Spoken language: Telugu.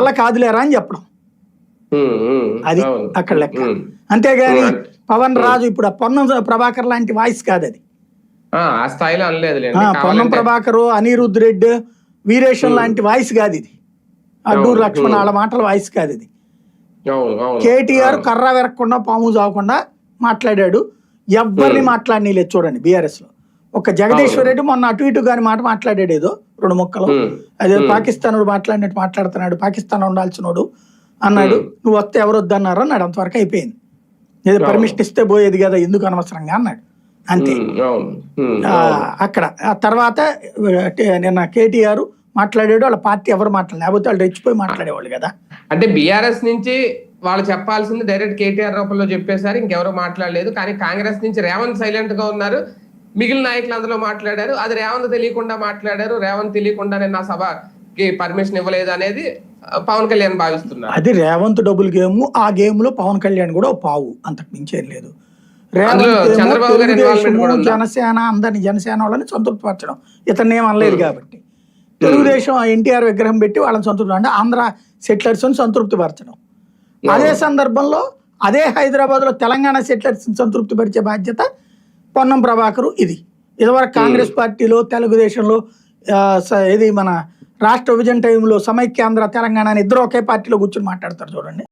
అలా కాదులేరా అని చెప్పడం. అది అక్కడ లెక్క. అంతేగాని పవన్ రాజు ఇప్పుడు పొన్నం ప్రభాకర్ లాంటి వాయిస్ కాదు అది. ఆ స్థాయిలో అనలేదు. పొన్నం ప్రభాకర్, అనిరుద్ రెడ్డి, వీరేశం లాంటి వాయిస్ కాదు ఇది. అడ్డూరు లక్ష్మణ్ వాళ్ళ మాటల వాయిస్ కాదు ఇది. కేటీఆర్ కర్ర వెరక్కుండా పాము చావకుండా మాట్లాడాడు. ఎవరిని మాట్లాడనీలేదు చూడండి బీఆర్ఎస్ లో. ఒక జగదీశ్వర్ రెడ్డి మొన్న అటు ఇటు గాని మాట మాట్లాడాడు ఏదో 2 ముక్కలు. అదే పాకిస్తాన్ మాట్లాడినట్టు మాట్లాడుతున్నాడు, పాకిస్తాన్ ఉండాల్సినోడు అన్నాడు. నువ్వు వస్తే ఎవరు వద్దన్నారు అన్నాడు. అంతవరకు అయిపోయింది. ఏదో పర్మిషన్ ఇస్తే పోయేది కదా, ఎందుకు అనవసరంగా అన్నాడు. అంతే. అక్కడ ఆ తర్వాత నిన్న కేటీఆర్ మాట్లాడాడు. వాళ్ళ పార్టీ ఎవరు మాట్లాడలేదు, లేకపోతే వాళ్ళు రెచ్చిపోయి మాట్లాడేవాళ్ళు కదా. అంటే బీఆర్ఎస్ నుంచి వాళ్ళు చెప్పాల్సింది డైరెక్ట్ కేటీఆర్ రూపంలో చెప్పేశారు, ఇంకెవరో మాట్లాడలేదు. కానీ కాంగ్రెస్ నుంచి రేవంత్ సైలెంట్ గా ఉన్నారు, మిగిలిన నాయకులు అందులో మాట్లాడారు. అది రేవంత్ తెలియకుండా మాట్లాడారు, రేవంత్ తెలియకుండా నిన్న సభకి పర్మిషన్ ఇవ్వలేదు అనేది పవన్ కళ్యాణ్ భావిస్తున్నారు. అది రేవంత్ డబుల్ గేమ్. ఆ గేమ్ లో పవన్ కళ్యాణ్ కూడా పావు, అంతకు మించేం లేదు. చంద్రబాబు గారు జనసేన అందరినీ, జనసేన వాళ్ళని సంతృప్తిపరచడం, ఇతన్ని ఏం అనలేదు కాబట్టి. తెలుగుదేశం ఎన్టీఆర్ విగ్రహం పెట్టి వాళ్ళని సంతృప్తి, అంటే ఆంధ్ర సెటిలర్స్ సంతృప్తి పరచడం. అదే సందర్భంలో అదే హైదరాబాద్ లో తెలంగాణ సెటిలర్స్ సంతృప్తి పరిచే బాధ్యత పొన్నం ప్రభాకర్. ఇదివరకు కాంగ్రెస్ పార్టీలో, తెలుగుదేశంలో ఇది మన రాష్ట్ర విభజన టైంలో సమైక్యాంధ్ర తెలంగాణ అని ఇద్దరు ఒకే పార్టీలో కూర్చొని మాట్లాడతారు చూడండి.